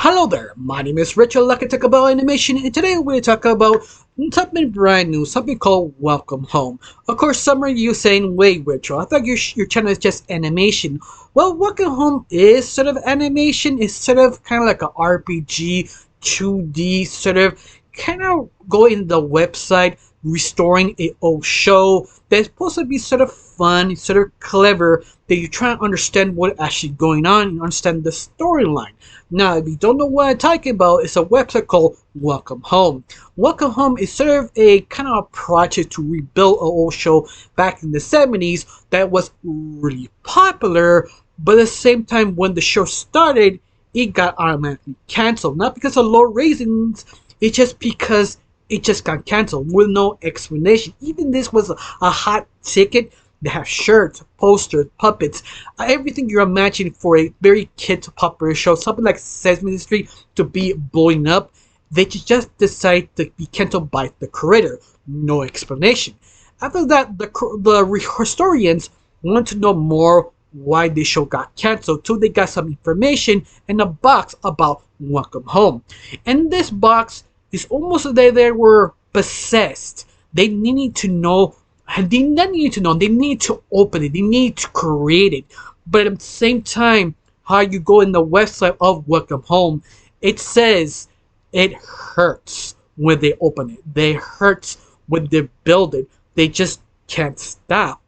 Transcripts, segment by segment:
Hello there, my name is Richard. Like to talk about animation, and today we're going to talk about something brand new, something called Welcome Home. Of course, some of you saying, wait, Richard, I thought your channel is just animation. Well, Welcome Home is sort of animation, it's sort of kind of like a RPG, 2D, sort of kind of go in the website, restoring a old show that's supposed to be sort of fun, sort of clever, that you try to understand what's actually going on and understand the storyline. Now, if you don't know what I'm talking about, it's a website called Welcome Home. Welcome Home is sort of a kind of a project to rebuild an old show back in the 70s that was really popular, but at the same time, when the show started, it got automatically canceled. Not because of low ratings, it's just because it just got canceled with no explanation. Even this was a hot ticket. They have shirts, posters, puppets, everything you're imagining for a very kid popular show, something like Sesame Street to be blowing up. They just decide to be canceled by the creator. No explanation. After that, the historians want to know more why the show got canceled, so they got some information in a box about Welcome Home. And this box is almost like they were possessed. They needed to know. They not need to know. They need to open it. They need to create it. But at the same time, how you go in the website of Welcome Home, it says it hurts when they open it. They hurts when they build it. They just can't stop.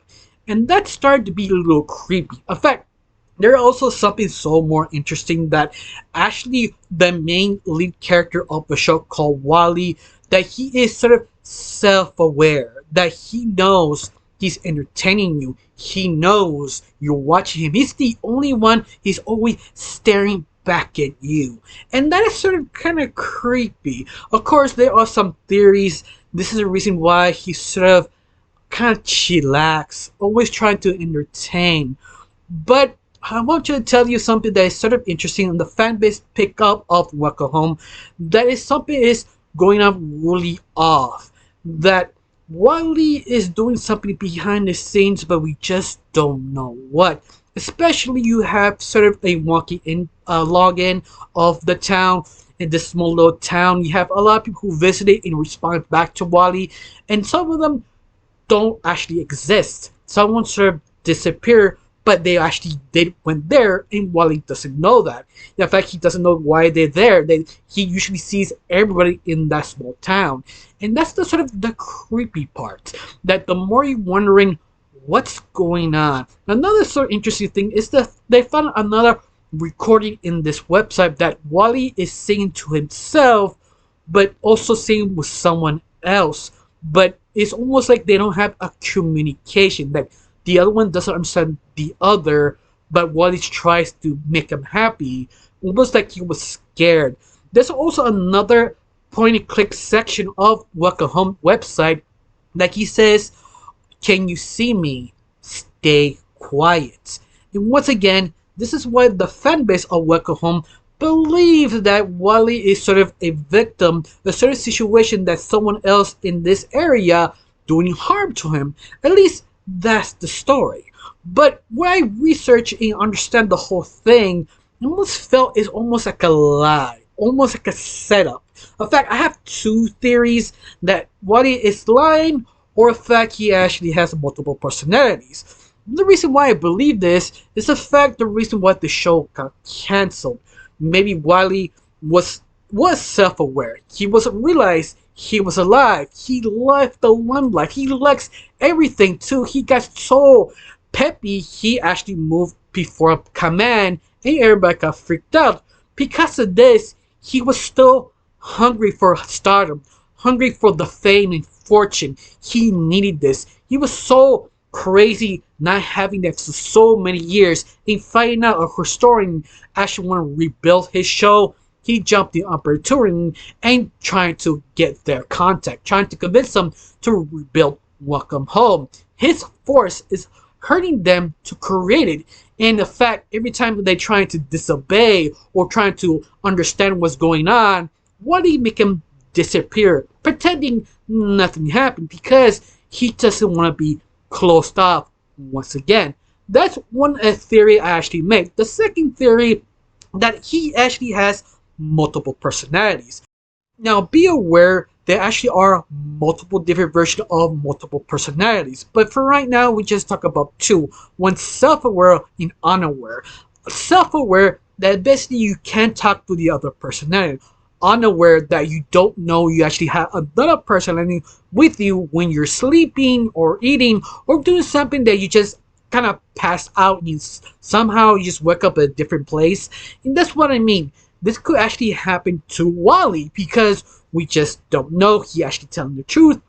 And that started to be a little creepy. In fact, there's also something so more interesting that actually the main lead character of the show called Wally, that he is sort of self-aware, that he knows he's entertaining you. He knows you're watching him. He's the only one. He's always staring back at you. And that is sort of kind of creepy. Of course, there are some theories. This is the reason why he's sort of kind of chillax, always trying to entertain. But I want to tell you something that is sort of interesting on the fan base pickup of Welcome Home. That is something is going on really off. That Wally is doing something behind the scenes, but we just don't know what. Especially you have sort of a wonky login of the town. In this small little town, you have a lot of people who visited and respond back to Wally, and some of them don't actually exist. Someone sort of disappeared, but they actually went there, and Wally doesn't know that. In fact, he doesn't know why they're there. He usually sees everybody in that small town. And that's the sort of the creepy part. That the more you're wondering what's going on. Another sort of interesting thing is that they found another recording in this website that Wally is singing to himself, but also singing with someone else. But it's almost like they don't have a communication. That the other one doesn't understand the other, but Wally tries to make him happy, almost like he was scared. There's also another point-and-click section of Welcome Home website that he says, "Can you see me? Stay quiet." And once again, this is why the fan base of Welcome Home believes that Wally is sort of a victim, a sort of situation that someone else in this area doing harm to him. At least that's the story. But when I research and understand the whole thing, I almost felt it's almost like a lie, almost like a setup. In fact, I have two theories: that Wally is lying, or in fact he actually has multiple personalities. The reason why I believe this is the reason why the show got cancelled. Maybe Wally was self-aware. He wasn't realized he was alive. He left the limelight. He likes everything too. He got so peppy, he actually moved before command, and everybody got freaked out. Because of this, he was still hungry for stardom, hungry for the fame and fortune. He needed this. He was so crazy not having that for so many years, and finding out a historian actually want to rebuild his show. He jumped the opportunity and trying to get their contact, trying to convince them to rebuild Welcome Home. His force is hurting them to create it. And in fact, every time they're trying to disobey or trying to understand what's going on, Wally make him disappear, pretending nothing happened, because he doesn't want to be closed off once again. That's one theory I actually make. The second theory, that he actually has multiple personalities. Now, be aware there actually are multiple different versions of multiple personalities. But for right now, we just talk about two. One self-aware and unaware. Self-aware, that basically you can't talk to the other personality. Unaware, that you don't know you actually have another personality with you when you're sleeping or eating or doing something that you just kind of pass out and somehow you just wake up at a different place. And that's what I mean. This could actually happen to Wally because we just don't know he actually telling the truth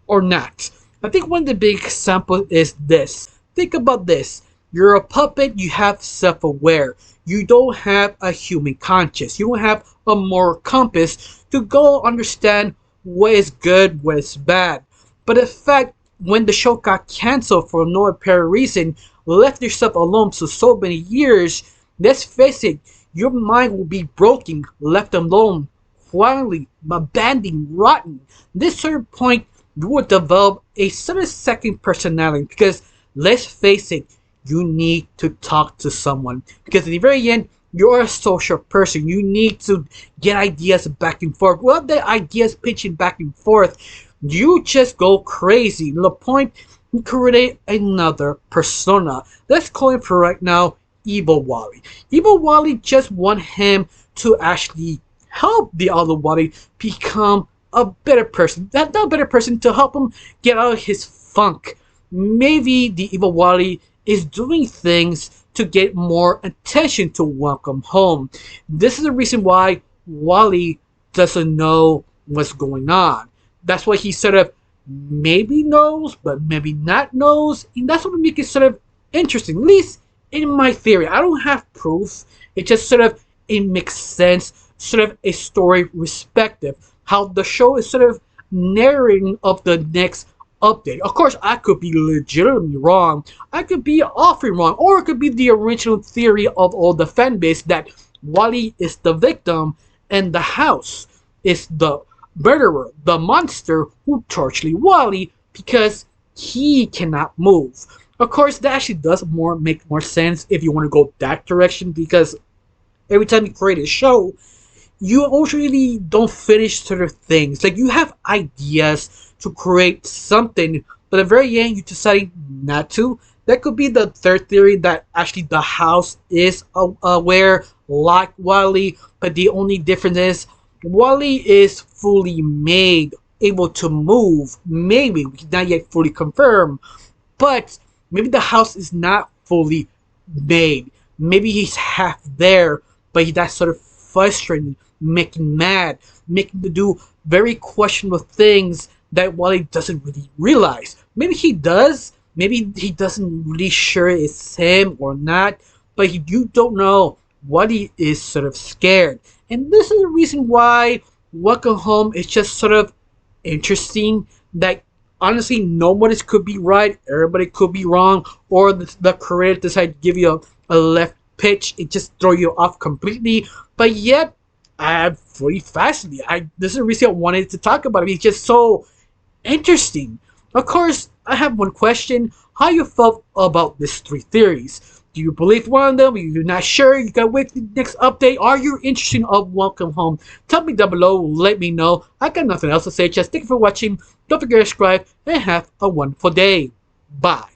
or not. I think one of the big examples is this. Think about this. You're a puppet, you have self-aware. You don't have a human conscience. You don't have a moral compass to go understand what is good, what is bad. But in fact, when the show got cancelled for no apparent reason, left yourself alone for so many years, let's face it, your mind will be broken, left alone, quietly, abandoned, rotten. This certain point, you will develop a sort of second personality because, let's face it, you need to talk to someone. Because at the very end, you're a social person. You need to get ideas back and forth. Well, the ideas pitching back and forth, you just go crazy. To the point, you create another persona. Let's call him for right now Evil Wally. Evil Wally just want him to actually help the other Wally become a better person. Not a better person, to help him get out of his funk. Maybe the Evil Wally is doing things to get more attention to welcome home. This is the reason why Wally doesn't know what's going on. That's why he sort of maybe knows, but maybe not knows. And that's what makes it sort of interesting. At least in my theory. I don't have proof. It just sort of, it makes sense. Sort of a story perspective. How the show is sort of narrating of the next update. Of course, I could be legitimately wrong. I could be often wrong. Or it could be the original theory of all the fan base that Wally is the victim and the house is the murderer, the monster who tortured Wally because he cannot move. Of course, that actually does make more sense if you want to go that direction, because every time you create a show, you usually don't finish certain things. Like, you have ideas to create something, but at the very end, you decide not to. That could be the third theory, that actually the house is aware, like Wally, but the only difference is Wally is fully made, able to move. Maybe, we cannot yet fully confirm, but maybe the house is not fully made. Maybe he's half there, but he's that sort of frustrating, making mad, making to do very questionable things that Wally doesn't really realize. Maybe he does. Maybe he doesn't really sure it's him or not. But you don't know. Wally is sort of scared. And this is the reason why Welcome Home is just sort of interesting. That honestly, nobody could be right. Everybody could be wrong. Or the creator decide to give you a left pitch. It just throw you off completely. But yet, I'm fully fascinated. This is the reason I wanted to talk about it. It's just so interesting. Of course, I have one question. How you felt about these three theories? Do you believe one of them? Are you not sure? You gotta wait for the next update. Are you interested of Welcome Home? Tell me down below. Let me know. I got nothing else to say. Just thank you for watching. Don't forget to subscribe and have a wonderful day. Bye.